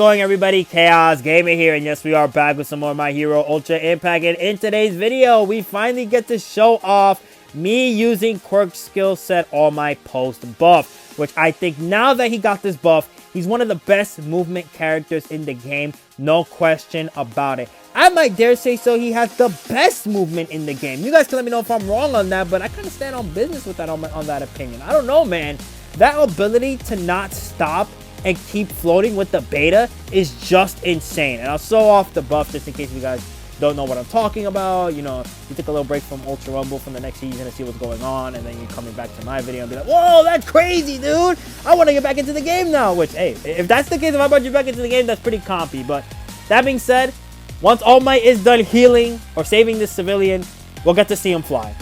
going, everybody? Chaos Gamer here, and yes, we are back with some more My Hero Ultra Impact. And in today's video, we finally get to show off me using Quirk's skill set on my post buff, which I think now that he got this buff, he's one of the best movement characters in the game, no question about it. I might dare say so, he has the best movement in the game. You guys can let me know if I'm wrong on that, but I kind of stand on business with that on that opinion. I don't know, man. That ability to not stop and keep floating with the beta is just insane. And I'll show off the buff just in case you guys don't know what I'm talking about. You know, you take a little break from Ultra Rumble from the next season to see what's going on, and then you're coming back to my video and be like, whoa, that's crazy, dude. I want to get back into the game now. Which, hey, if that's the case, if I brought you back into the game, that's pretty compy. But that being said, once All Might is done healing or saving this civilian, we'll get to see him fly.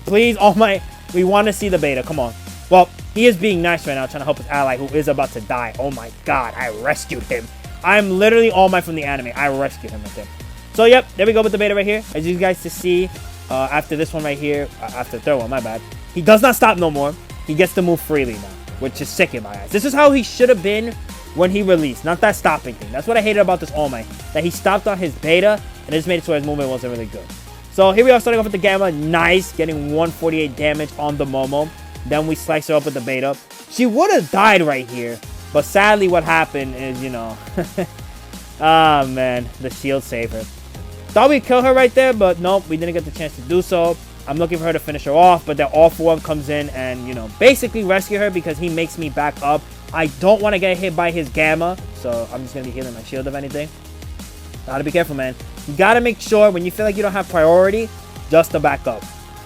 Please, All Might, we want to see the beta. Come on. Well, he is being nice right now, trying to help his ally who is about to die. Oh my god, I rescued him. I'm literally All Might from the anime. I rescued him right there. So, yep, there we go with the beta right here. As you guys to see, after this one right here, after the third one, my bad, he does not stop no more. He gets to move freely now, which is sick in my eyes. This is how he should have been when he released, not that stopping thing. That's what I hated about this All Might, that he stopped on his beta, and it just made it so his movement wasn't really good. So, here we are starting off with the Gamma. Nice, getting 148 damage on the Momo. Then we slice her up with the beta. She would have died right here. But sadly what happened is, you know. Ah, man. The shield saved her. Thought we'd kill her right there. But nope. We didn't get the chance to do so. I'm looking for her to finish her off. But that awful one comes in and, you know, basically rescue her because he makes me back up. I don't want to get hit by his Gamma. So I'm just going to be healing my shield if anything. Gotta be careful, man. You gotta make sure when you feel like you don't have priority, just to back up.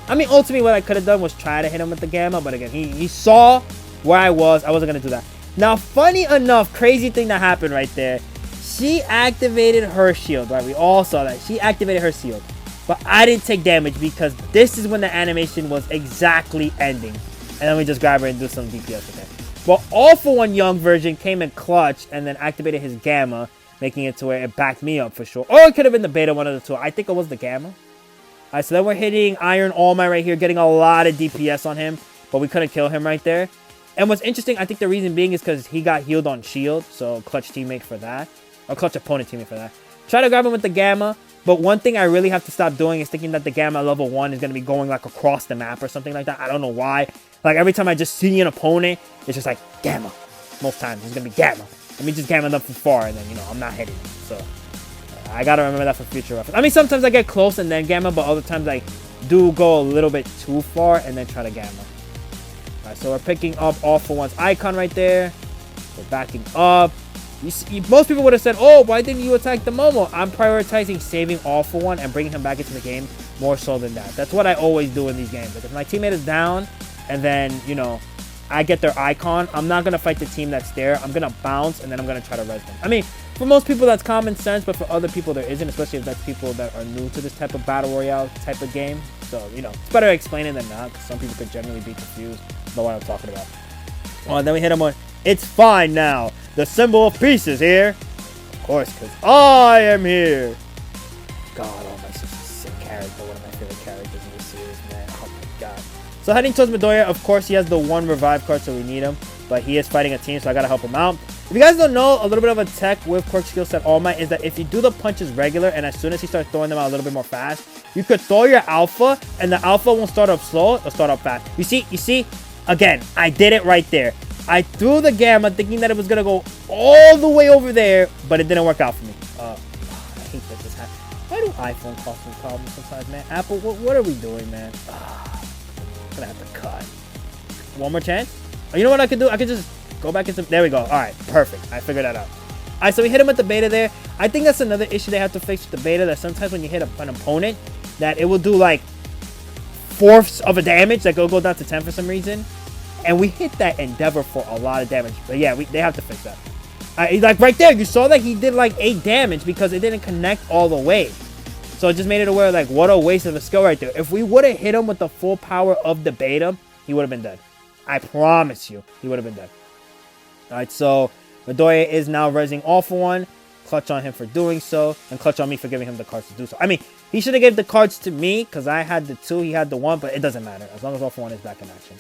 I mean, ultimately, what I could have done was try to hit him with the Gamma, but again, he saw where I was. I wasn't going to do that. Now, funny enough, crazy thing that happened right there. She activated her shield, right? We all saw that. She activated her shield. But I didn't take damage because this is when the animation was exactly ending. And then we just grab her and do some DPS with her. Well, All For One Young version came in clutch and then activated his Gamma, making it to where it backed me up for sure. Or it could have been the beta, one of the two. I think it was the Gamma. Alright, so then we're hitting Iron All Might right here, getting a lot of DPS on him, but we couldn't kill him right there. And what's interesting, I think the reason being is because he got healed on shield, so clutch teammate for that. Or clutch opponent teammate for that. Try to grab him with the Gamma, but one thing I really have to stop doing is thinking that the Gamma level 1 is going to be going like across the map or something like that. I don't know why. Like every time I just see an opponent, it's just like Gamma. Most times it's going to be Gamma. Let me just Gamma them from far and then, you know, I'm not hitting them, so I gotta remember that for future reference. I mean, sometimes I get close and then Gamma, but other times I do go a little bit too far and then try to Gamma. Alright, so we're picking up All For One's icon right there. We're backing up. You see, most people would have said, oh, why didn't you attack the Momo? I'm prioritizing saving All For One and bringing him back into the game more so than that. That's what I always do in these games. Like if my teammate is down and then, you know, I get their icon, I'm not going to fight the team that's there. I'm going to bounce and then I'm going to try to res them. I mean, for most people, that's common sense, but for other people, there isn't, especially if that's people that are new to this type of Battle Royale type of game. So, you know, it's better to explain it than not, because some people could generally be confused about what I'm talking about. Oh, and then we hit him on, it's fine now. The symbol of peace is here. Of course, because I am here. God, oh my, such a sick character. One of my favorite characters in this series, man. Oh my god. So heading towards Midoriya, of course, he has the one revive card, so we need him. But he is fighting a team, so I gotta help him out. If you guys don't know, a little bit of a tech with Quirk's skill set All Might is that if you do the punches regular, and as soon as he starts throwing them out a little bit more fast, you could throw your alpha, and the alpha won't start up slow, it'll start up fast. You see? Again, I did it right there. I threw the Gamma thinking that it was gonna go all the way over there, but it didn't work out for me. I hate that this happens. Why do iPhone cause me problems sometimes, man? Apple, what are we doing, man? I'm gonna have to cut. One more chance? Oh, you know what I could do? I could just go back into... There we go. All right. Perfect. I figured that out. All right. So we hit him with the beta there. I think that's another issue they have to fix with the beta. That sometimes when you hit an opponent, that it will do like fourths of a damage. Like it'll go down to 10 for some reason. And we hit that Endeavor for a lot of damage. But yeah, they have to fix that. Like right there, you saw that he did like 8 damage because it didn't connect all the way. So it just made it aware like what a waste of a skill right there. If we would have hit him with the full power of the beta, he would have been dead. I promise you, he would have been dead. Alright, so Midoriya is now resing All For One. Clutch on him for doing so. And clutch on me for giving him the cards to do so. I mean, he should have given the cards to me because I had the 2, he had the 1, but it doesn't matter. As long as All For One is back in action.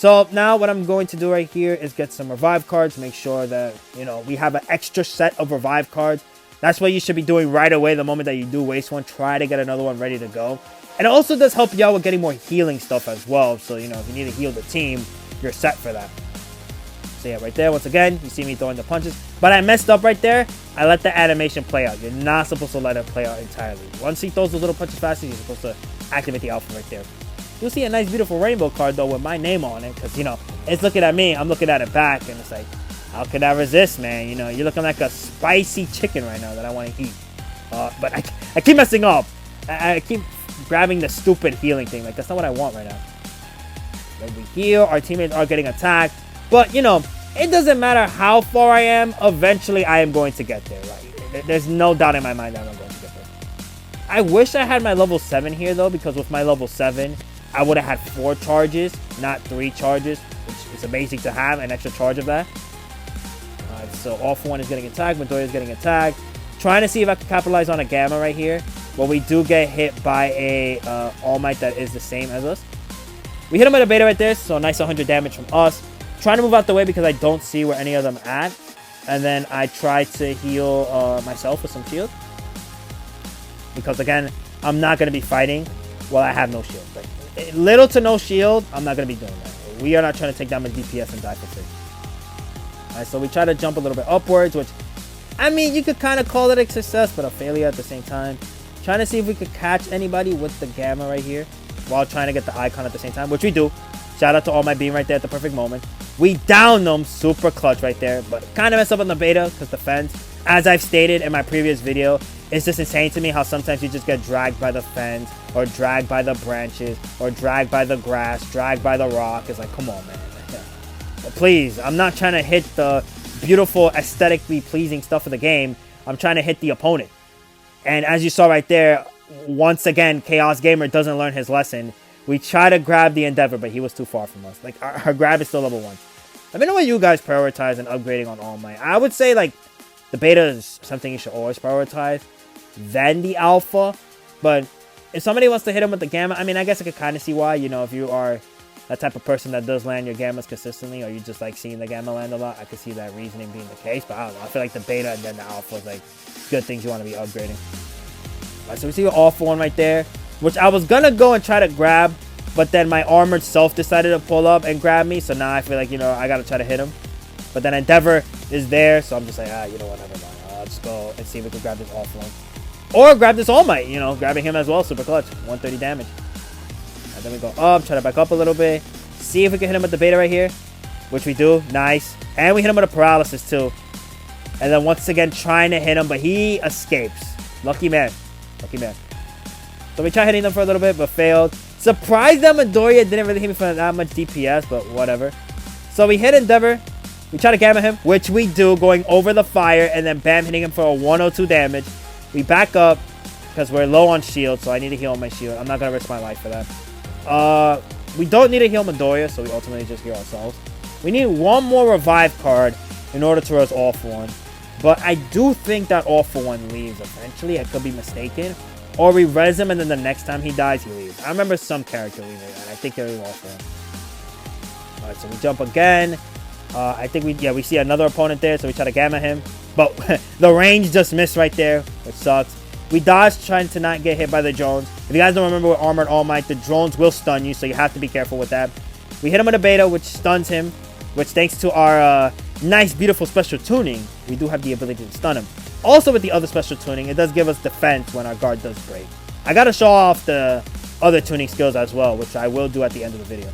So now what I'm going to do right here is get some revive cards. Make sure that, you know, we have an extra set of revive cards. That's what you should be doing right away the moment that you do waste one. Try to get another one ready to go. And it also does help you out with getting more healing stuff as well. So, you know, if you need to heal the team, you're set for that. So yeah, right there, once again, you see me throwing the punches. But I messed up right there. I let the animation play out. You're not supposed to let it play out entirely. Once he throws those little punches faster, you're supposed to activate the alpha right there. You'll see a nice, beautiful rainbow card, though, with my name on it. Because, you know, it's looking at me. I'm looking at it back. And it's like, how could I resist, man? You know, you're looking like a spicy chicken right now that I want to eat. But I keep messing up. I keep grabbing the stupid healing thing. Like, that's not what I want right now. When we heal, our teammates are getting attacked. But, you know, it doesn't matter how far I am. Eventually, I am going to get there. Right? There's no doubt in my mind that I'm going to get there. I wish I had my level 7 here, though. Because with my level 7... I would have had 4 charges, not 3 charges, which is amazing to have, an extra charge of that. Alright, so All For One is getting attacked, Midoriya is getting attacked. Trying to see if I can capitalize on a Gamma right here. But we do get hit by a All Might that is the same as us. We hit him with a beta right there, so nice 100 damage from us. Trying to move out the way because I don't see where any of them at. And then I try to heal myself with some shield. Because again, I'm not going to be fighting while I have no shield. Like, little to no shield, I'm not going to be doing that. We are not trying to take down my DPS and die for free. Alright, so we try to jump a little bit upwards, which, I mean, you could kind of call it a success, but a failure at the same time. Trying to see if we could catch anybody with the Gamma right here, while trying to get the Icon at the same time, which we do. Shout out to All My Beam right there at the perfect moment. We down them, super clutch right there, but kind of messed up on the beta, because the fence, as I've stated in my previous video, it's just insane to me how sometimes you just get dragged by the fence, or dragged by the branches, or dragged by the grass, dragged by the rock. It's like, come on, man. But please, I'm not trying to hit the beautiful, aesthetically pleasing stuff of the game. I'm trying to hit the opponent. And as you saw right there, once again, Chaos Gamer doesn't learn his lesson. We try to grab the Endeavor, but he was too far from us. Like, our grab is still level 1. Let me know what you guys prioritize in upgrading on All Might. I would say, like, the beta is something you should always prioritize, then the alpha. But if somebody wants to hit him with the Gamma, I mean, I guess I could kind of see why. You know, if you are that type of person that does land your Gammas consistently, or you just like seeing the Gamma land a lot, I could see that reasoning being the case. But I don't know. I feel like the beta and then the alpha is like good things you want to be upgrading. Alright, so we see an All For One right there, which I was gonna go and try to grab, but then my armored self decided to pull up and grab me. So now I feel like, you know, I gotta try to hit him. But then Endeavor is there, so I'm just like, you know what, never mind. I'll just go and see if we can grab this All For One. Or grab this All Might, you know, grabbing him as well, super clutch, 130 damage. And then we go up, try to back up a little bit. See if we can hit him with the beta right here, which we do, nice. And we hit him with a paralysis too. And then once again, trying to hit him, but he escapes. Lucky man, lucky man. So we tried hitting them for a little bit, but failed. Surprised that Midoriya didn't really hit me for that much DPS, but whatever. So we hit Endeavor. We try to Gamma him, which we do, going over the fire, and then bam, hitting him for a 102 damage. We back up, because we're low on shield, so I need to heal my shield. I'm not going to risk my life for that. We don't need to heal Midoriya, so we ultimately just heal ourselves. We need one more revive card in order to res All For One. But I do think that All For One leaves eventually. I could be mistaken. Or we res him, and then the next time he dies, he leaves. I remember some character leaving, and I think they're All For One. Alright, so we jump again. I think we see another opponent there, so we try to Gamma him. But the range just missed right there, which sucks. We dodge trying to not get hit by the drones. If you guys don't remember with Armored All Might, the drones will stun you, so you have to be careful with that. We hit him with a beta, which stuns him, which thanks to our nice, beautiful special tuning, we do have the ability to stun him. Also with the other special tuning, it does give us defense when our guard does break. I gotta show off the other tuning skills as well, which I will do at the end of the video.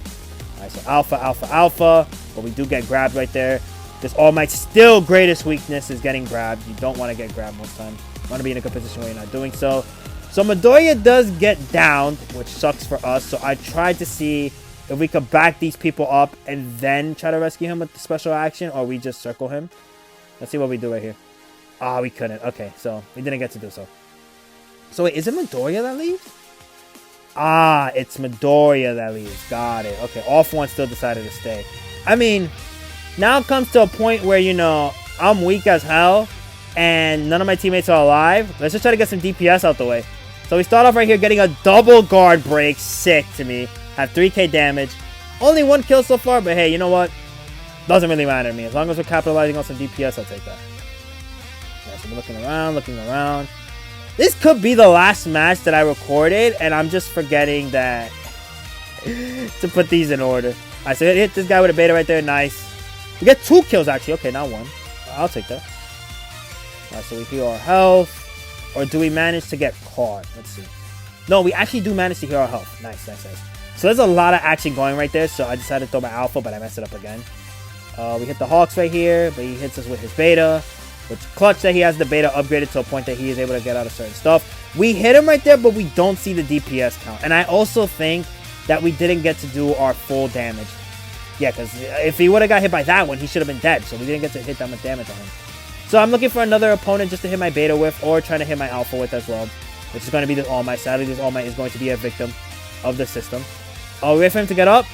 Alright, so Alpha, Alpha, Alpha, but we do get grabbed right there. This All Might's still greatest weakness is getting grabbed. You don't want to get grabbed most time. You want to be in a good position where you're not doing so. So Midoriya does get downed, which sucks for us. So I tried to see if we could back these people up and then try to rescue him with the special action, or we just circle him. Let's see what we do right here. Ah, we couldn't. Okay, so we didn't get to do so. So wait, is it Midoriya that leaves? Ah, it's Midoriya that leaves. Got it. Okay, All For One still decided to stay. I mean, now it comes to a point where, you know, I'm weak as hell and none of my teammates are alive. Let's just try to get some DPS out the way. So we start off right here getting a double guard break. Sick to me. Have 3k damage. Only 1 kill so far, but hey, you know what? Doesn't really matter to me. As long as we're capitalizing on some DPS, I'll take that. Yeah, so we're looking around. This could be the last match that I recorded, and I'm just forgetting that to put these in order. Alright, so hit this guy with a beta right there. Nice. We get 2 kills, actually. Okay, not 1. I'll take that. Alright, so we heal our health. Or do we manage to get caught? Let's see. No, we actually do manage to heal our health. Nice. So there's a lot of action going right there, so I decided to throw my alpha, but I messed it up again. We hit the Hawks right here, but he hits us with his beta. Which clutch that he has the beta upgraded to a point that he is able to get out of certain stuff. We hit him right there, but we don't see the DPS count. And I also think that we didn't get to do our full damage. Yeah, because if he would have got hit by that one, he should have been dead. So we didn't get to hit that much damage on him. So I'm looking for another opponent just to hit my beta with, or trying to hit my alpha with as well. Which is going to be this All Might. Sadly, this All Might is going to be a victim of the system. We wait for him to get up.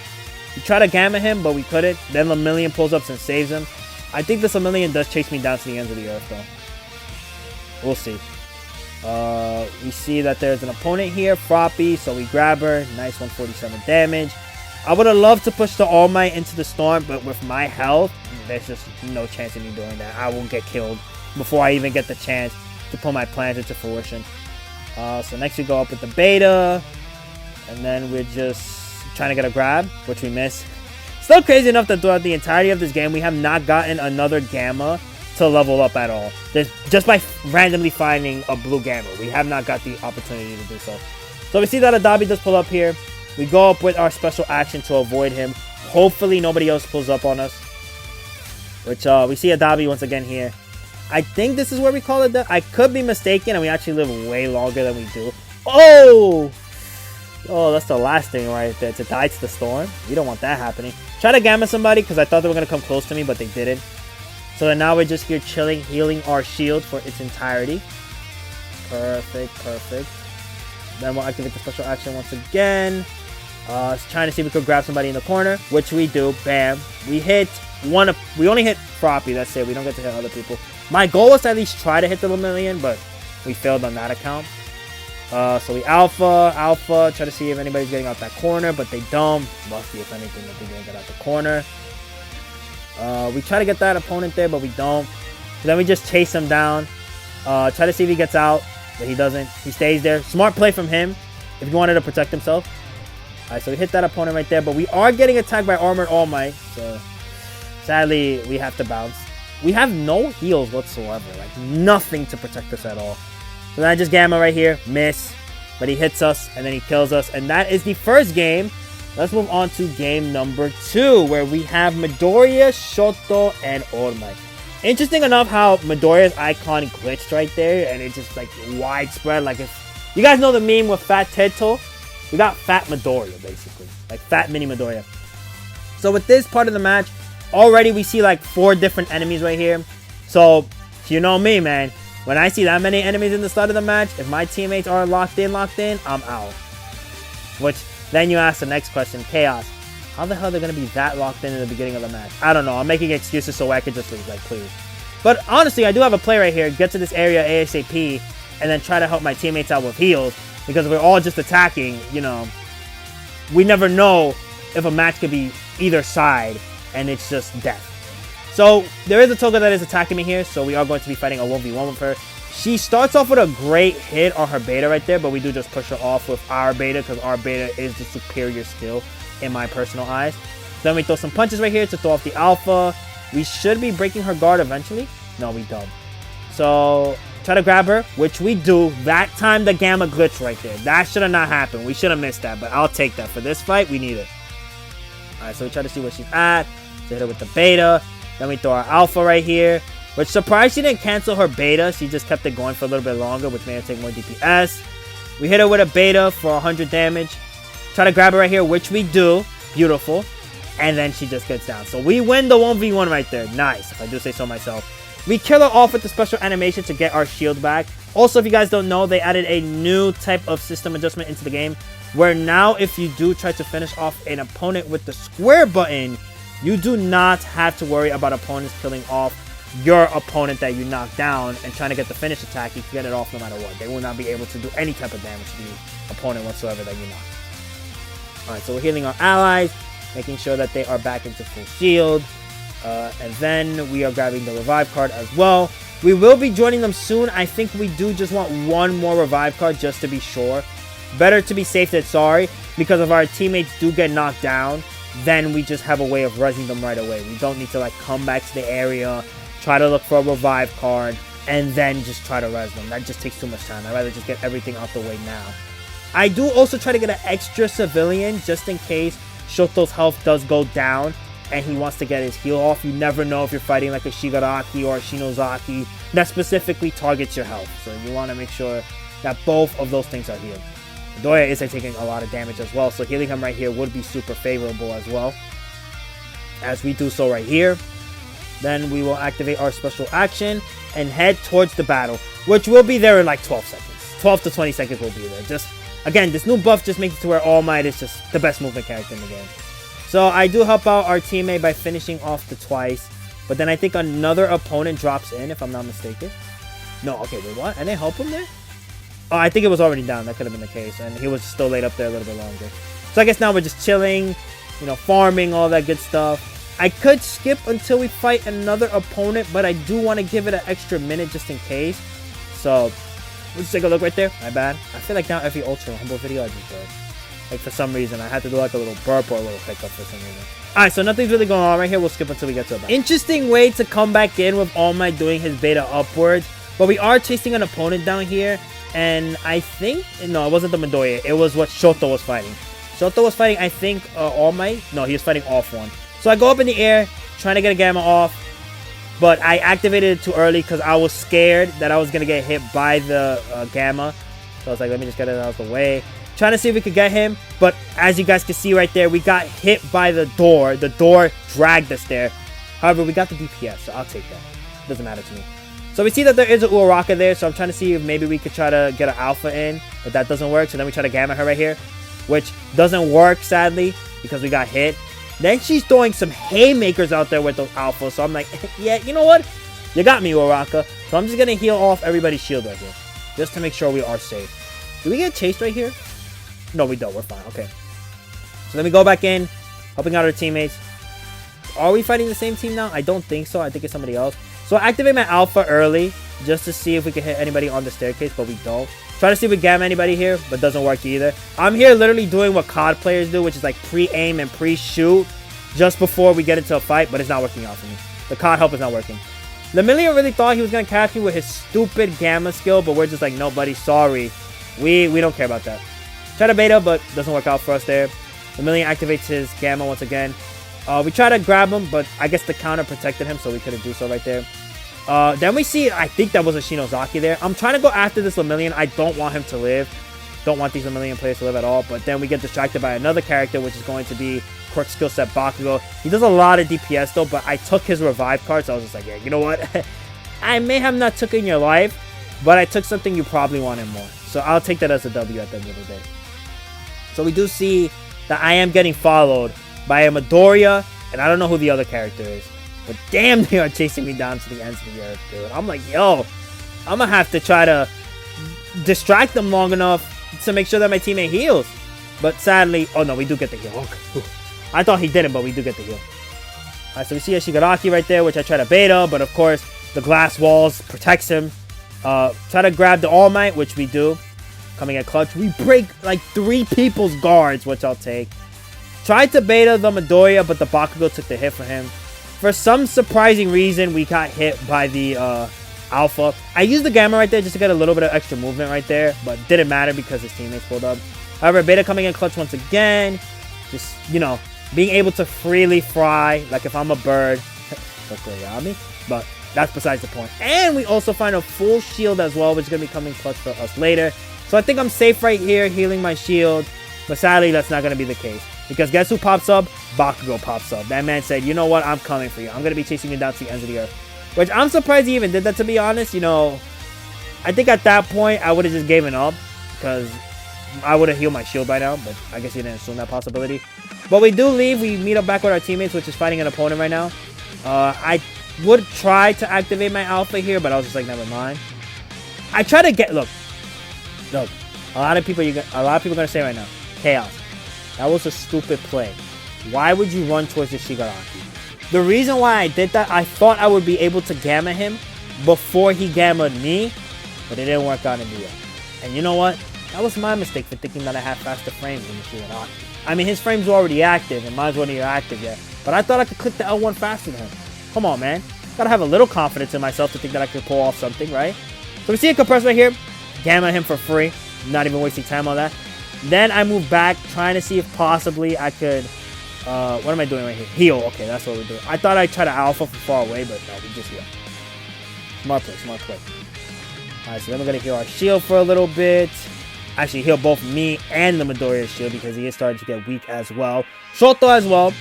We try to gamma him, but we couldn't. Then Lemillion pulls up and saves him. I think this Lemillion does chase me down to the ends of the earth, though. We'll see. We see that there's an opponent here, Froppy, so we grab her. Nice 147 damage. I would have loved to push the All Might into the storm, but with my health, there's just no chance of me doing that. I will get killed before I even get the chance to put my plans into fruition. So next we go up with the beta, and then we're just trying to get a grab, which we miss. Still crazy enough that throughout the entirety of this game, we have not gotten another Gamma to level up at all. Just by randomly finding a blue Gamma, we have not got the opportunity to do so. So we see that Adabi does pull up here. We go up with our special action to avoid him. Hopefully nobody else pulls up on us. Which we see Adabi once again here. I think this is where we call it that. I could be mistaken, and we actually live way longer than we do. Oh! Oh, that's the last thing right there. To die to the storm. We don't want that happening. Try to gamma somebody because I thought they were going to come close to me, but they didn't. So then now we're just here chilling, healing our shield for its entirety. Perfect. Then we'll activate the special action once again. Trying to see if we could grab somebody in the corner, which we do. Bam. We hit one. We only hit Froppy. That's it. We don't get to hit other people. My goal was to at least try to hit the Lemillion, but we failed on that account. So we alpha, try to see if anybody's getting out that corner, but they don't. Lucky, if anything, that they didn't get out the corner. We try to get that opponent there, but we don't. So then we just chase him down. Try to see if he gets out, but he doesn't. He stays there. Smart play from him if he wanted to protect himself. Alright, so we hit that opponent right there, but we are getting attacked by Armored All Might, so sadly, we have to bounce. We have no heals whatsoever, like nothing to protect us at all. So then I just gamma right here, miss, but he hits us, and then he kills us, and that is the first game. Let's move on to game number 2, where we have Midoriya, Shoto, and All Might. Interesting enough how Midoriya's icon glitched right there, and it's just like widespread, like if you guys know the meme with Fat Teto, we got Fat Midoriya, basically, like Fat Mini Midoriya. So with this part of the match, already we see like 4 different enemies right here. So, you know me, man. When I see that many enemies in the start of the match, if my teammates are locked in, I'm out. Which, then you ask the next question, Chaos. How the hell are they going to be that locked in the beginning of the match? I don't know. I'm making excuses so I could just leave, like, please. But honestly, I do have a play right here. Get to this area ASAP, and then try to help my teammates out with heals. Because if we're all just attacking, you know, we never know if a match could be either side, and it's just death. So, there is a Toga that is attacking me here, so we are going to be fighting a 1v1 with her. She starts off with a great hit on her beta right there, but we do just push her off with our beta, because our beta is the superior skill in my personal eyes. Then we throw some punches right here to throw off the alpha. We should be breaking her guard eventually. No, we don't. So, try to grab her, which we do. That time, the gamma glitch right there. That should have not happened. We should have missed that, but I'll take that. For this fight, we need it. Alright, so we try to see where she's at. So hit her with the beta. Then we throw our alpha right here. Which, surprised she didn't cancel her beta. She just kept it going for a little bit longer, which made her take more DPS. We hit her with a beta for 100 damage. Try to grab her right here, which we do. Beautiful. And then she just gets down. So we win the 1v1 right there. Nice, if I do say so myself. We kill her off with the special animation to get our shield back. Also, if you guys don't know, they added a new type of system adjustment into the game. Where now, if you do try to finish off an opponent with the square button, you do not have to worry about opponents killing off your opponent that you knock down and trying to get the finish attack. You can get it off no matter what. They will not be able to do any type of damage to the opponent whatsoever that you knock. Alright, so we're healing our allies. making sure that they are back into full shield. And then we are grabbing the revive card as well. We will be joining them soon. I think we do just want one more revive card just to be sure. Better to be safe than sorry, because if our teammates do get knocked down, then we just have a way of rezzing them right away. We don't need to like come back to the area, try to look for a revive card, and then just try to res them. That just takes too much time. I'd rather just get everything out the way now. I do also try to get an extra civilian just in case Shoto's health does go down and he wants to get his heal off. You never know if you're fighting like a Shigaraki or a Shinozaki that specifically targets your health. So you want to make sure that both of those things are healed. Midoriya is taking a lot of damage as well, so healing him right here would be super favorable as well. As we do so right here, then we will activate our special action and head towards the battle, which will be there in like 12 seconds. 12 to 20 seconds will be there. Just, again, this new buff just makes it to where All Might is just the best movement character in the game. So I do help out our teammate by finishing off the twice, but then I think another opponent drops in, if I'm not mistaken. No, okay, wait, what? I didn't help him there? Oh, I think it was already down. That could have been the case, and he was still laid up there a little bit longer. So I guess now we're just chilling, you know, farming, all that good stuff. I could skip until we fight another opponent, but I do want to give it an extra minute just in case. So let's take a look right there. My bad. I feel like now every Ultra Humble video I just burp. Like for some reason, I had to do like a little burp or a little hiccup for some reason. Alright, so nothing's really going on right here. We'll skip until we get to it. Interesting way to come back in with All Might doing his beta upwards. But we are chasing an opponent down here. And I think, no, it wasn't the Midoriya. It was what Shoto was fighting. Shoto was fighting, I think, All Might. No, he was fighting off one. So I go up in the air, trying to get a Gamma off. But I activated it too early because I was scared that I was going to get hit by the Gamma. So I was like, let me just get it out of the way. Trying to see if we could get him. But as you guys can see right there, we got hit by the door. The door dragged us there. However, we got the DPS, so I'll take that. Doesn't matter to me. So we see that there is an Uraraka there, so I'm trying to see if maybe we could try to get an Alpha in, but that doesn't work, so then we try to Gamma her right here, which doesn't work, sadly, because we got hit. Then she's throwing some haymakers out there with those Alphas, so I'm like, yeah, you know what? You got me, Uraraka. So I'm just going to heal off everybody's shield right here, just to make sure we are safe. Do we get chased right here? No, we don't. We're fine. Okay. So then we go back in, helping out our teammates. Are we fighting the same team now? I don't think so. I think it's somebody else. So I activate my Alpha early just to see if we can hit anybody on the staircase, but we don't. Try to see if we Gamma anybody here, but doesn't work either. I'm here literally doing what COD players do, which is like pre-aim and pre-shoot just before we get into a fight, but it's not working out for me. The COD help is not working. Lemillion really thought he was going to catch me with his stupid Gamma skill, but we're just like, no, buddy, sorry. We don't care about that. Try to beta, but doesn't work out for us there. Lemillion activates his Gamma once again. We try to grab him, but I guess the counter protected him, so we couldn't do so right there. Then we see, I think that was a Shinozaki there. I'm trying to go after this Lemillion. I don't want him to live. Don't want these Lemillion players to live at all. But then we get distracted by another character, which is going to be Quirk skill set Bakugo. He does a lot of DPS though, but I took his revive card, so I was just like, yeah, you know what? I may have not taken your life, but I took something you probably wanted more. So I'll take that as a W at the end of the day. So we do see that I am getting followed by a Midoriya, and I don't know who the other character is. But damn, they are chasing me down to the ends of the earth, dude. I'm like, yo, I'm going to have to try to distract them long enough to make sure that my teammate heals. But sadly, oh no, we do get the heal. Okay. I thought he didn't, but we do get the heal. Alright, so we see a Shigaraki right there, which I try to beta, but of course, the glass walls protects him. Try to grab the All Might, which we do. Coming at clutch. We break like 3 people's guards, which I'll take. Tried to beta the Midoriya, but the Bakugo took the hit for him. For some surprising reason, we got hit by the Alpha. I used the Gamma right there just to get a little bit of extra movement right there, but didn't matter because his teammates pulled up. However, Beta coming in clutch once again. Just, you know, being able to freely fly, like if I'm a bird. But that's besides the point. And we also find a full shield as well, which is going to be coming clutch for us later. So I think I'm safe right here, healing my shield. But sadly, that's not going to be the case. Because guess who pops up? Bakugo pops up. That man said, you know what? I'm coming for you. I'm going to be chasing you down to the ends of the earth. Which I'm surprised he even did that, to be honest. You know, I think at that point, I would have just given up. Because I would have healed my shield by now. But I guess he didn't assume that possibility. But we do leave. We meet up back with our teammates, which is fighting an opponent right now. I would try to activate my Alpha here, but I was just like, never mind. I try to get... Look. A lot of people are going to say right now, chaos. That was a stupid play. why would you run towards the Shigaraki? The reason why I did that, I thought I would be able to Gamma him before he Gammaed me, but it didn't work out in the end. And you know what? That was my mistake for thinking that I had faster frames than the Shigaraki. I mean, his frames were already active, and mine's weren't even active yet. But I thought I could click the L1 faster than him. Come on, man. Gotta have a little confidence in myself to think that I could pull off something, right? So we see a compressor right here. Gamma him for free. Not even wasting time on that. Then I move back, trying to see if possibly I could... what am I doing right here? Heal. Okay, that's what we're doing. I thought I'd try to alpha from far away, but no, we just heal. Smart play, smart play. Alright, so then we're going to heal our shield for a little bit. Actually, heal both me and the Midoriya's shield because he is starting to get weak as well. Shoto as well.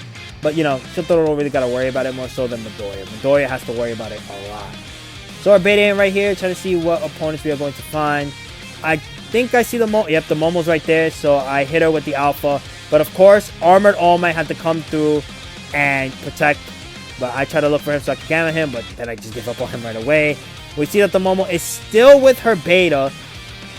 But, you know, Shoto don't really got to worry about it more so than Midoriya. Midoriya has to worry about it a lot. So our beta in right here, trying to see what opponents we are going to find. I think I see the Momo. Yep, the Momo's right there. So I hit her with the Alpha. But, of course, Armored All Might had to come through and protect. But I try to look for him so I can Gamma him. But then I just give up on him right away. We see that the Momo is still with her beta.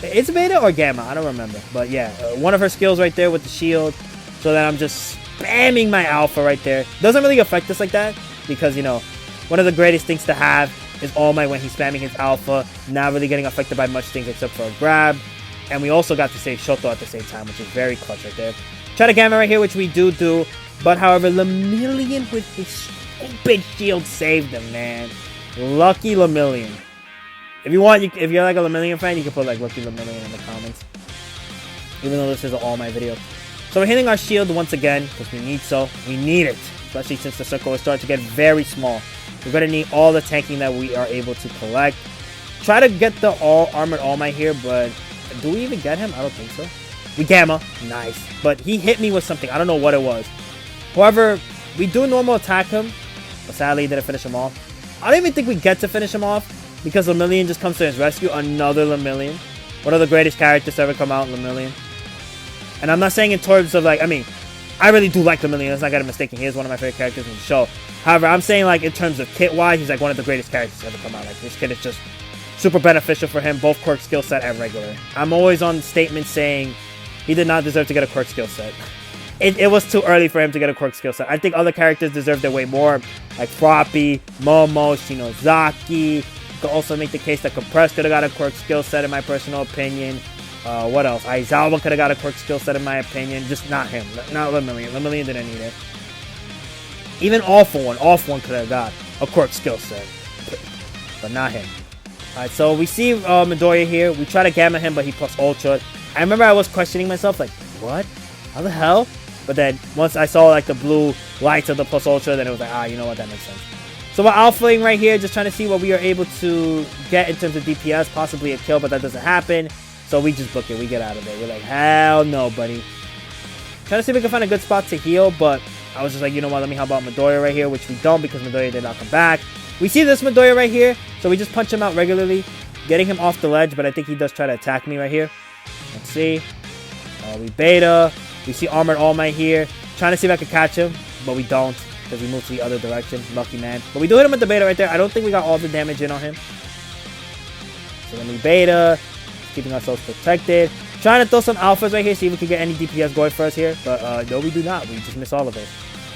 It's beta or Gamma? I don't remember. But yeah, one of her skills right there with the shield. So then I'm just spamming my Alpha right there. Doesn't really affect us like that. Because, you know, one of the greatest things to have is All Might when he's spamming his Alpha. Not really getting affected by much things except for a grab. And we also got to save Shoto at the same time, which is very clutch right there. Try to Gamma right here, which we do. But however, Lemillion with his stupid shield saved him, man. Lucky Lemillion. If you want, if you're like a Lemillion fan, you can put like Lucky Lemillion in the comments. Even though this is an All Might video. So we're hitting our shield once again, because we need so. We need it. Especially since the circle is starting to get very small. We're going to need all the tanking that we are able to collect. Try to get the Armored All Might here, but do we even get him? I don't think so. We Gamma. Nice. But he hit me with something. I don't know what it was. However, we do normal attack him, but sadly he didn't finish him off. I don't even think we get to finish him off, because Lemillion just comes to his rescue. Another Lemillion. One of the greatest characters to ever come out, Lemillion. And I'm not saying in terms of like, I mean, I really do like Lemillion. Let's not get it mistaken. He is one of my favorite characters in the show. However, I'm saying like in terms of kit-wise, he's like one of the greatest characters to ever come out. Like this kit is just super beneficial for him, both quirk skill set and regular. I'm always on statement saying he did not deserve to get a quirk skill set. It was too early for him to get a quirk skill set. I think other characters deserve their way more, like Froppy, Momo, Shinozaki. You could also make the case that Compress could have got a quirk skill set in my personal opinion. What else? Aizawa could have got a quirk skill set in my opinion. Just not him. Not Lemillion. Lemillion didn't need it. Even All For One could have got a quirk skill set. But not him. Alright, so we see Midoriya here. We try to Gamma him, but he plus Ultra. I remember I was questioning myself, like, what? How the hell? But then, once I saw, like, the blue lights of the plus Ultra, then it was like, you know what? That makes sense. So we're alphaing right here, just trying to see what we are able to get in terms of DPS. Possibly a kill, but that doesn't happen. So we just book it. We get out of there. We're like, hell no, buddy. Trying to see if we can find a good spot to heal, but I was just like, you know what? Let me help out Midoriya right here, which we don't because Midoriya did not come back. We see this Midoriya right here, so we just punch him out regularly, getting him off the ledge, but I think he does try to attack me right here. Let's see. We beta. We see Armored All Might here. Trying to see if I can catch him, but we don't because we moved to the other direction. Lucky man. But we do hit him with the beta right there. I don't think we got all the damage in on him. So then we beta. Keeping ourselves protected. Trying to throw some alphas right here, see if we can get any DPS going for us here. But no, we do not. We just miss all of it.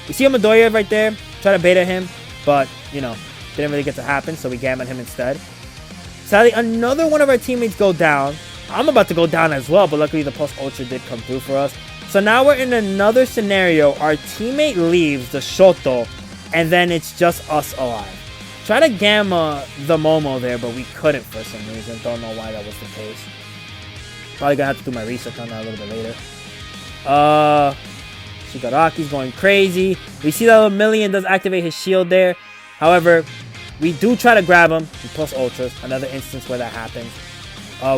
We see a Midoriya right there. Try to beta him, but, you know, didn't really get to happen, so we gammed him instead. Sadly, another one of our teammates go down. I'm about to go down as well, but luckily the Pulse Ultra did come through for us. So now we're in another scenario. Our teammate leaves the Shoto, and then it's just us alive. Try to Gamma the Momo there, but we couldn't for some reason. Don't know why that was the case. Probably gonna have to do my research on that a little bit later. Shigaraki's going crazy. We see that Lemillion does activate his shield there. However, we do try to grab him. We plus Ultras. Another instance where that happens.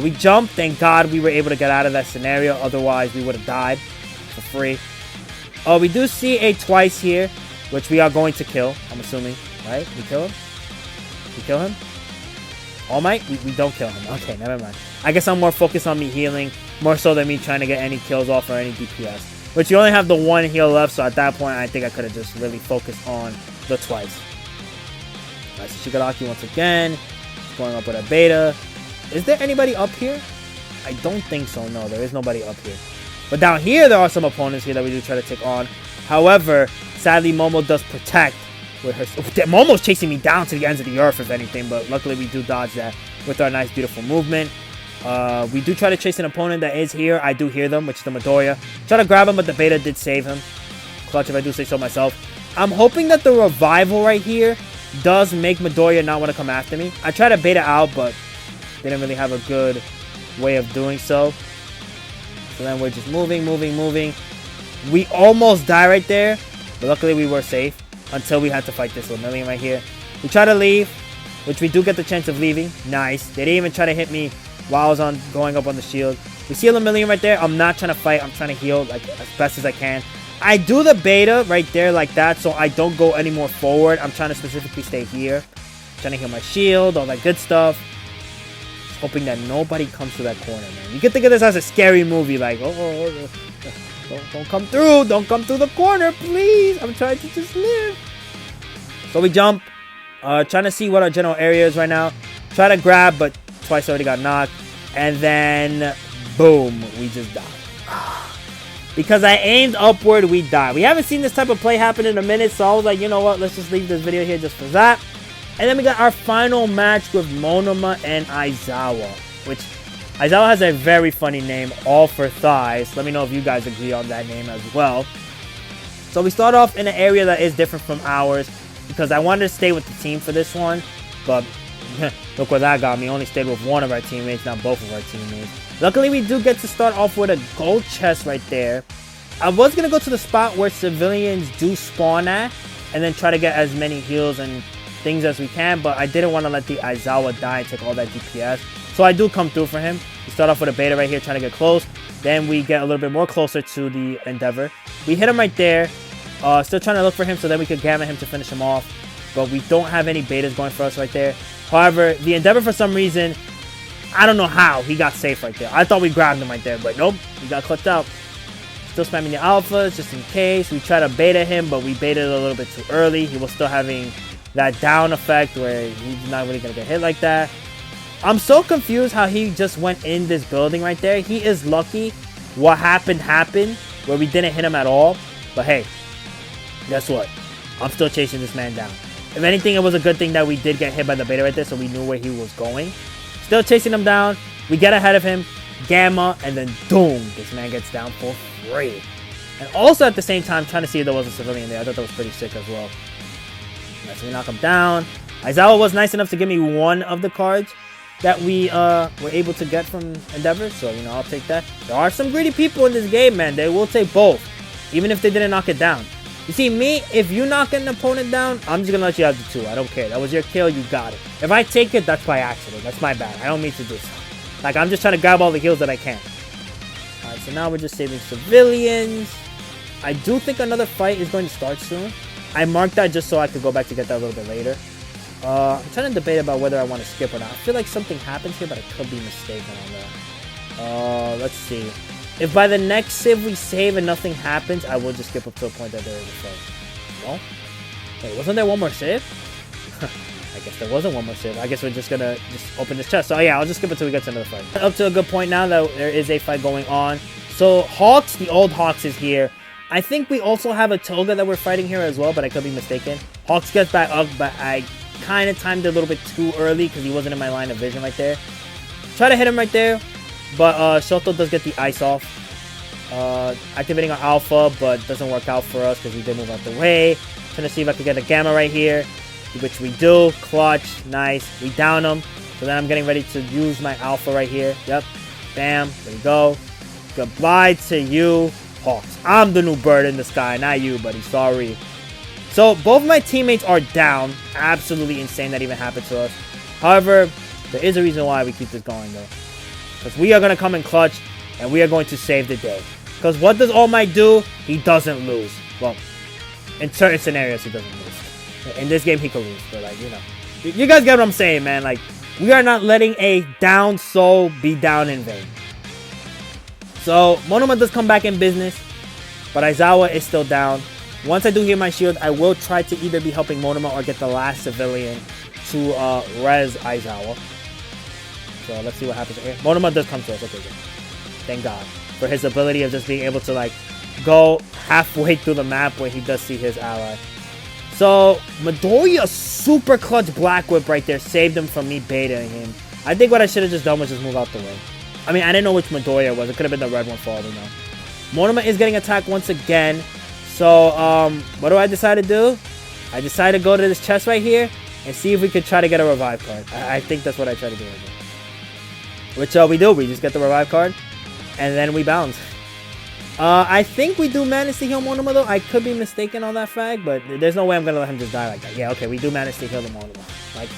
We jump. Thank God we were able to get out of that scenario. Otherwise, we would have died for free. We do see a twice here, which we are going to kill. I'm assuming, right? We kill him? We kill him? All Might? We don't kill him. Okay, never mind. I guess I'm more focused on me healing, more so than me trying to get any kills off or any DPS. Which you only have the one heal left, so at that point, I think I could have just really focused on the twice. Alright, so Shigaraki once again. Going up with a beta. Is there anybody up here? I don't think so. No, there is nobody up here. But down here, there are some opponents here that we do try to take on. However, sadly, Momo does protect with her. Momo's chasing me down to the ends of the earth, if anything, but luckily we do dodge that with our nice, beautiful movement. We do try to chase an opponent that is here. I do hear them, which is the Midoriya. Try to grab him, but the beta did save him. Clutch, if I do say so myself. I'm hoping that the revival right here does make Midoriya not want to come after me. I tried to bait it out, but didn't really have a good way of doing so. So then we're just moving. We almost die right there, but luckily we were safe until we had to fight this Lemillion right here. We try to leave, which we do get the chance of leaving. Nice. They didn't even try to hit me while I was going up on the shield. We see a Lemillion right there. I'm not trying to fight. I'm trying to heal like as best as I can. I do the beta right there like that, so I don't go any more forward. I'm trying to specifically stay here. Trying to heal my shield, all that good stuff. Just hoping that nobody comes to that corner, man. You can think of this as a scary movie, like, oh, don't come through. Don't come through the corner, please. I'm trying to just live. So we jump. Trying to see what our general area is right now. Try to grab, but twice already got knocked. And then, boom, we just died. Because I aimed upward, we died. We haven't seen this type of play happen in a minute, so I was like, you know what? Let's just leave this video here just for that. And then we got our final match with Monoma and Aizawa, which Aizawa has a very funny name, All for Thighs. Let me know if you guys agree on that name as well. So we start off in an area that is different from ours because I wanted to stay with the team for this one, but look where that got me. Only stayed with one of our teammates, not both of our teammates. Luckily, we do get to start off with a gold chest right there. I was going to go to the spot where civilians do spawn at and then try to get as many heals and things as we can, but I didn't want to let the Aizawa die and take all that DPS. So I do come through for him. We start off with a beta right here trying to get close. Then we get a little bit more closer to the Endeavor. We hit him right there. Still trying to look for him so that we could gamma him to finish him off. But we don't have any betas going for us right there. However, the Endeavor, for some reason, I don't know how he got safe right there. I thought we grabbed him right there, but nope. He got clutched out. Still spamming the alphas just in case. We try to beta him, but we baited a little bit too early. He was still having that down effect where he's not really going to get hit like that. I'm so confused how he just went in this building right there. He is lucky what happened, where we didn't hit him at all. But hey, guess what? I'm still chasing this man down. If anything, it was a good thing that we did get hit by the beta right there, so we knew where he was going. Still chasing him down. We get ahead of him. Gamma, and then boom, this man gets down for free. And also at the same time, trying to see if there was a civilian there. I thought that was pretty sick as well. Right, so we knock him down. Aizawa was nice enough to give me one of the cards that we were able to get from Endeavor. So, you know, I'll take that. There are some greedy people in this game, man. They will take both, even if they didn't knock it down. You see, me, if you knock an opponent down, I'm just going to let you have the 2. I don't care. That was your kill. You got it. If I take it, that's by accident. That's my bad. I don't mean to do so. Like, I'm just trying to grab all the heals that I can. Alright, so now we're just saving civilians. I do think another fight is going to start soon. I marked that just so I could go back to get that a little bit later. I'm trying to debate about whether I want to skip or not. I feel like something happens here, but I could be mistaken on that. Let's see. If by the next save we save and nothing happens, I will just skip up to a point that there is a fight. No? Wait, wasn't there one more save? I guess there wasn't one more save. I guess we're just gonna open this chest. So yeah, I'll just skip it until we get to another fight. Up to a good point now that there is a fight going on. So Hawks, the old Hawks is here. I think we also have a Toga that we're fighting here as well, but I could be mistaken. Hawks gets back up, but I kind of timed it a little bit too early because he wasn't in my line of vision right there. Try to hit him right there, but Shoto does get the ice off. Activating our alpha, but doesn't work out for us because we did move out the way. Trying to see if I could get a gamma right here, which we do. Clutch, nice. We down him. So then I'm getting ready to use my alpha right here. Yep. Bam. There we go. Goodbye to you, Hawks. I'm the new bird in the sky, not you, buddy. Sorry. So both of my teammates are down. Absolutely insane that even happened to us. However, there is a reason why we keep this going, though. Because we are going to come in clutch, and we are going to save the day. Because what does All Might do? He doesn't lose. Well, in certain scenarios, he doesn't lose. In this game, he could lose. But, like, you know. You guys get what I'm saying, man. Like, we are not letting a down soul be down in vain. So, Monoma does come back in business. But Aizawa is still down. Once I do hear my shield, I will try to either be helping Monoma or get the last civilian to res Aizawa. So, let's see what happens here. Monoma does come to us. Okay, good. Thank God. For his ability of just being able to, like, go halfway through the map when he does see his ally. So, Midoriya super clutch Black Whip right there saved him from me betaing him. I think what I should have just done was just move out the way. I mean, I didn't know which Midoriya it was. It could have been the red one for all we know. Monoma is getting attacked once again. So, what do I decide to do? I decided to go to this chest right here and see if we could try to get a revive card. I think that's what I try to do right now. Which we do. We just get the revive card and then we bounce. I think we do manage to heal Monoma though. I could be mistaken on that fact, but there's no way I'm going to let him just die like that. Yeah, okay, we do manage to heal the Monoma. Like,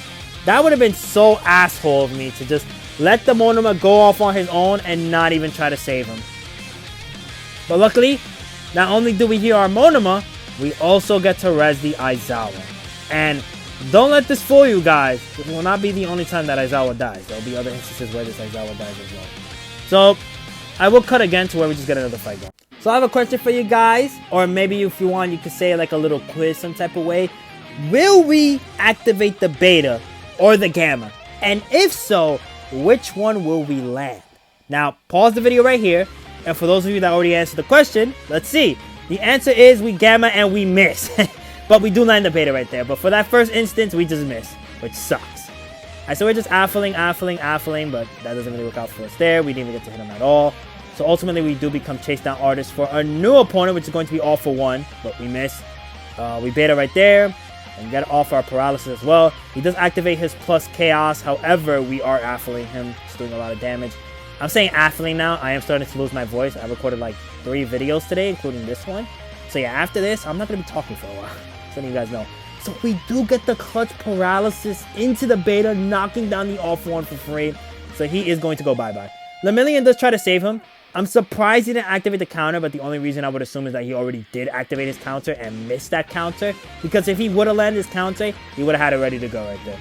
that would have been so asshole of me to just let the Monoma go off on his own and not even try to save him. But luckily, not only do we heal our Monoma, we also get to res the Aizawa. And don't let this fool you guys. It will not be the only time that Aizawa dies. There will be other instances where this Aizawa dies as well. So, I will cut again to where we just get another fight going. So I have a question for you guys. Or maybe if you want, you could say like a little quiz some type of way. Will we activate the beta or the gamma? And if so, which one will we land? Now, pause the video right here. And for those of you that already answered the question, let's see. The answer is we gamma and we miss. But we do land the beta right there. But for that first instance, we just miss, which sucks. Alright, so we're just affling, but that doesn't really work out for us there. We didn't even get to hit him at all. So ultimately, we do become chase down artists for a new opponent, which is going to be all for one, but we miss. We beta right there, and get off our paralysis as well. He does activate his plus chaos. However, we are affling him, just doing a lot of damage. I'm saying affling now. I am starting to lose my voice. I recorded like 3 videos today, including this one. So yeah, after this, I'm not going to be talking for a while. Just letting you guys know. So we do get the clutch paralysis into the beta, knocking down the off one for free. So he is going to go bye-bye. Lemillion does try to save him. I'm surprised he didn't activate the counter, but the only reason I would assume is that he already did activate his counter and missed that counter. Because if he would have landed his counter, he would have had it ready to go right there.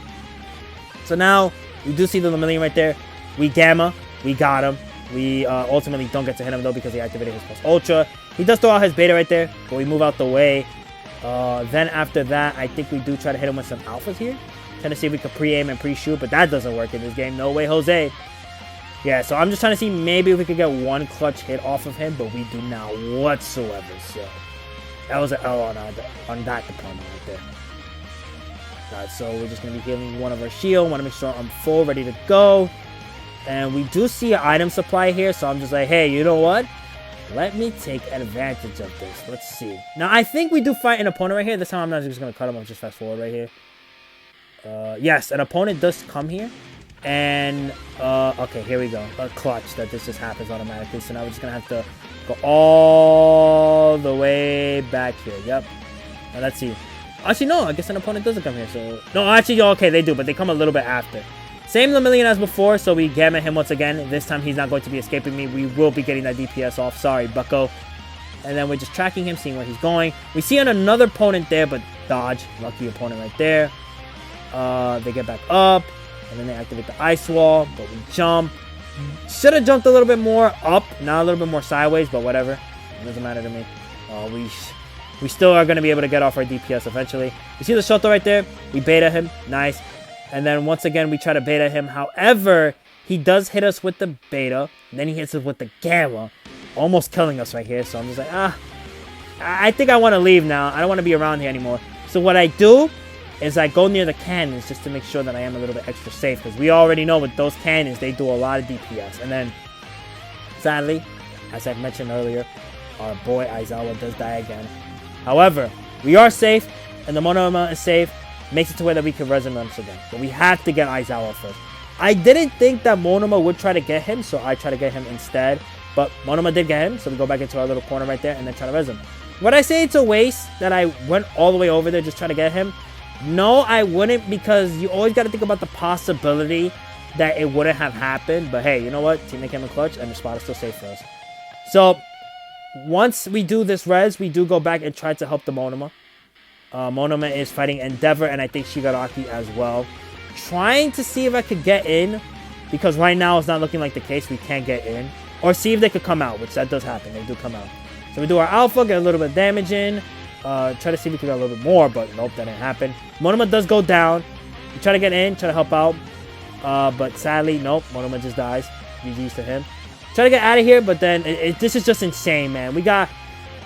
So now, we do see the Lemillion right there. We gamma. We got him. We ultimately don't get to hit him though because he activated his plus ultra. He does throw out his beta right there, but we move out the way. Then after that, I think we do try to hit him with some alphas here. Trying to see if we could pre-aim and pre-shoot, but that doesn't work in this game. No way, Jose. Yeah, so I'm just trying to see maybe if we could get one clutch hit off of him, but we do not whatsoever. So that was an L on that department right there. Alright, so we're just going to be healing one of our shield. Want to make sure I'm full, ready to go. And we do see an item supply here, so I'm just like, hey, you know what? Let me take advantage of this. Let's see. Now, I think we do fight an opponent right here. This time, I'm not just going to cut him. I'll just fast forward right here. Yes, an opponent does come here. And, okay, here we go. A clutch that this just happens automatically. So now we're just going to have to go all the way back here. Yep. Now, let's see. Actually, no. I guess an opponent doesn't come here. So, no, actually, okay, they do. But they come a little bit after. Same Lemillion as before, so we gamma him once again. This time he's not going to be escaping me. We will be getting that DPS off. Sorry, bucko. And then we're just tracking him, seeing where he's going. We see another opponent there, but dodge. Lucky opponent right there. They get back up, and then they activate the ice wall, but we jump. Should have jumped a little bit more up, not a little bit more sideways, but whatever. It doesn't matter to me. We still are going to be able to get off our DPS eventually. You see the Shoto right there? We beta him. Nice. And then once again, we try to beta him. However, he does hit us with the beta. Then he hits us with the gamma. Almost killing us right here. So I'm just like, I think I want to leave now. I don't want to be around here anymore. So what I do is I go near the cannons just to make sure that I am a little bit extra safe. Because we already know with those cannons, they do a lot of DPS. And then, sadly, as I've mentioned earlier, our boy Aizawa does die again. However, we are safe. And the Monoma is safe. Makes it to where that we can res him once again. But we have to get Aizawa first. I didn't think that Monoma would try to get him, so I try to get him instead. But Monoma did get him, so we go back into our little corner right there and then try to res him. Would I say it's a waste that I went all the way over there just trying to get him? No, I wouldn't, because you always got to think about the possibility that it wouldn't have happened. But hey, you know what? Teammate came in clutch, and the spot is still safe for us. So, once we do this res, we do go back and try to help the Monoma. Monoma is fighting Endeavor, and I think Shigaraki as well. Trying to see if I could get in, because right now it's not looking like the case. We can't get in. Or see if they could come out, which that does happen. They do come out. So we do our alpha, get a little bit of damage in. Try to see if we can get a little bit more, but nope, that didn't happen. Monoma does go down. We try to get in, try to help out. But sadly, nope, Monoma just dies. GG's to him. Try to get out of here, but then this is just insane, man. We got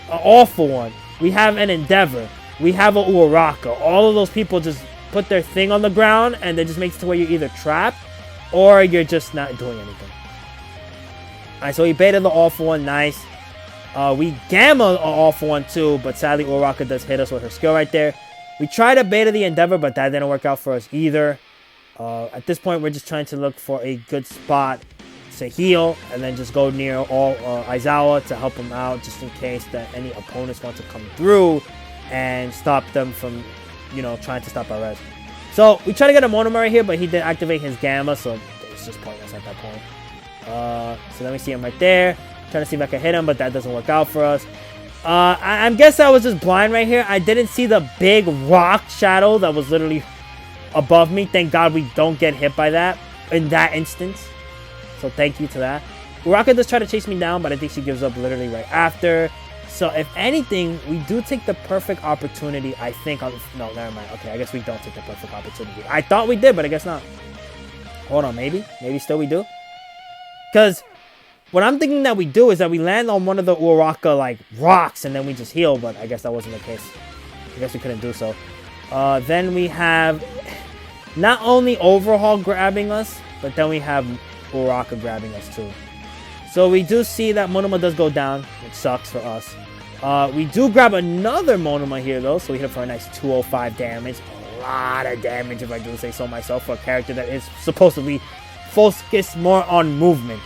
an Awful One. We have an Endeavor. We have a Uraraka. All of those people just put their thing on the ground, and it just makes it to where you're either trapped or you're just not doing anything. Alright, so we baited the Awful One. Nice. We Gamma an Awful One too, but sadly Uraraka does hit us with her skill right there. We tried to beta the Endeavor, but that didn't work out for us either. At this point, we're just trying to look for a good spot to heal, and then just go near all Aizawa to help him out, just in case that any opponents want to come through and stop them from, you know, trying to stop our res. So we try to get a Monoma right here, but he did activate his Gamma, so it's just pointless at that point. So then we see him right there. Trying to see if I can hit him, but that doesn't work out for us. I guess I was just blind right here. I didn't see the big rock shadow that was literally above me. Thank God we don't get hit by that in that instance. So thank you to that. Uraraka does try to chase me down, but I think she gives up literally right after. So if anything, we do take the perfect opportunity, I think. No, never mind. Okay, I guess we don't take the perfect opportunity. I thought we did, but I guess not. Hold on, maybe? Maybe still we do? Because what I'm thinking that we do is that we land on one of the Uraraka, like, rocks, and then we just heal, but I guess that wasn't the case. I guess we couldn't do so. Then we have not only Overhaul grabbing us, but then we have Uraraka grabbing us too. So we do see that Monoma does go down, which sucks for us. We do grab another Monoma here though, so we hit for a nice 205 damage. A lot of damage if I do say so myself for a character that is supposedly focused more on movement.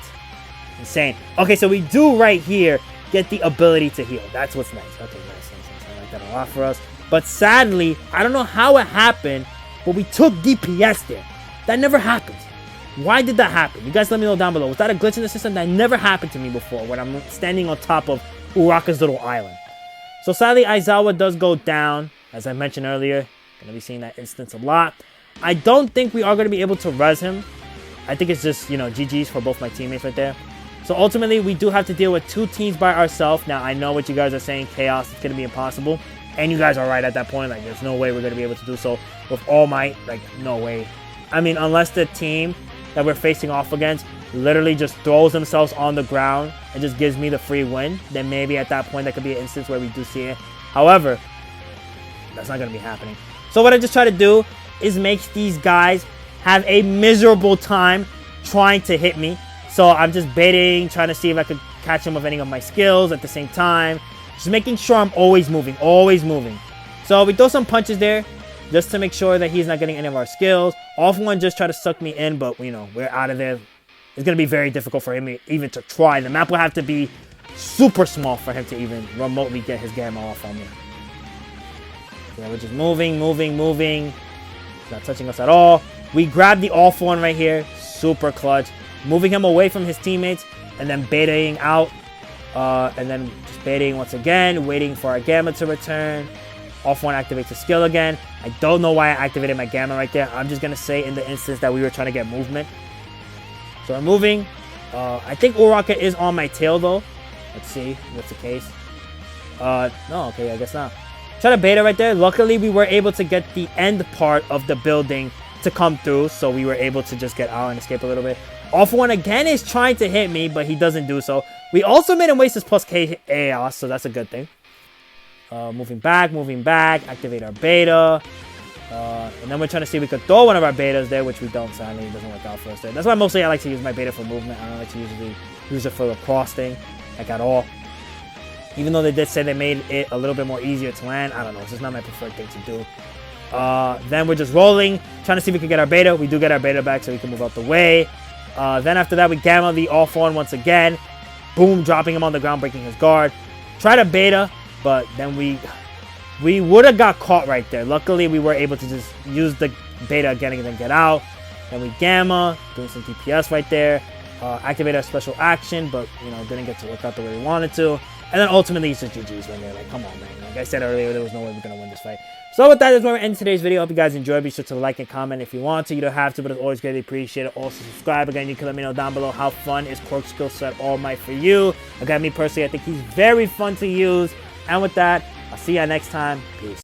Insane. Okay, so we do right here get the ability to heal. That's what's nice. Okay, nice. I like that a lot for us. But sadly, I don't know how it happened, but we took DPS there. That never happens. Why did that happen? You guys let me know down below. Was that a glitch in the system? That never happened to me before when I'm standing on top of Uraraka's little island. So sadly, Aizawa does go down. As I mentioned earlier, going to be seeing that instance a lot. I don't think we are going to be able to res him. I think it's just, you know, GG's for both my teammates right there. So ultimately, we do have to deal with 2 teams by ourselves. Now, I know what you guys are saying. Chaos, it's going to be impossible. And you guys are right at that point. Like, there's no way we're going to be able to do so with All Might. Like, no way. I mean, unless the team that we're facing off against literally just throws themselves on the ground and just gives me the free win, then maybe at that point, that could be an instance where we do see it. However, that's not going to be happening. So what I just try to do is make these guys have a miserable time trying to hit me. So I'm just baiting, trying to see if I could catch him with any of my skills at the same time. Just making sure I'm always moving, always moving. So we throw some punches there just to make sure that he's not getting any of our skills. Awful One just try to suck me in, but, you know, we're out of there. It's going to be very difficult for him even to try. The map will have to be super small for him to even remotely get his Gamma off on me. Yeah, we're just moving. He's not touching us at all. We grab the Awful One right here. Super clutch. Moving him away from his teammates and then baiting out. And then just baiting once again. Waiting for our Gamma to return. Awful One activates his skill again. I don't know why I activated my Gamma right there. I'm just going to say in the instance that we were trying to get movement. So we're moving. I think Uraraka is on my tail though. Let's see if that's the case. No, okay, I guess not. Try to beta right there. Luckily, we were able to get the end part of the building to come through. So we were able to just get out and escape a little bit. Awful One again is trying to hit me, but he doesn't do so. We also made him waste his plus K chaos, so that's a good thing. Moving back. Activate our beta. And then we're trying to see if we could throw one of our betas there, which we don't, sadly. It doesn't work out for us there. That's why mostly I like to use my beta for movement. I don't like to usually use it for the cross thing, like at all. Even though they did say they made it a little bit more easier to land. I don't know. It's just not my preferred thing to do. Then we're just rolling, trying to see if we can get our beta. We do get our beta back, so we can move out the way. Then after that, we Gamma the Awful One once again. Boom, dropping him on the ground, breaking his guard. Try to beta, but then we would have got caught right there. Luckily, we were able to just use the beta again and then get out. Then we Gamma, doing some DPS right there. Activate our special action, but, you know, didn't get to work out the way we wanted to. And then ultimately, it's just GG's when they're like, come on, man. Like I said earlier, there was no way we're going to win this fight. So with that is where we end today's video. Hope you guys enjoyed. Be sure to like and comment if you want to. You don't have to, but it's always greatly appreciated. Also, subscribe. Again, you can let me know down below how fun is Quirk skill set All Might for you. Again, me personally, I think he's very fun to use. And with that, I'll see you next time. Peace.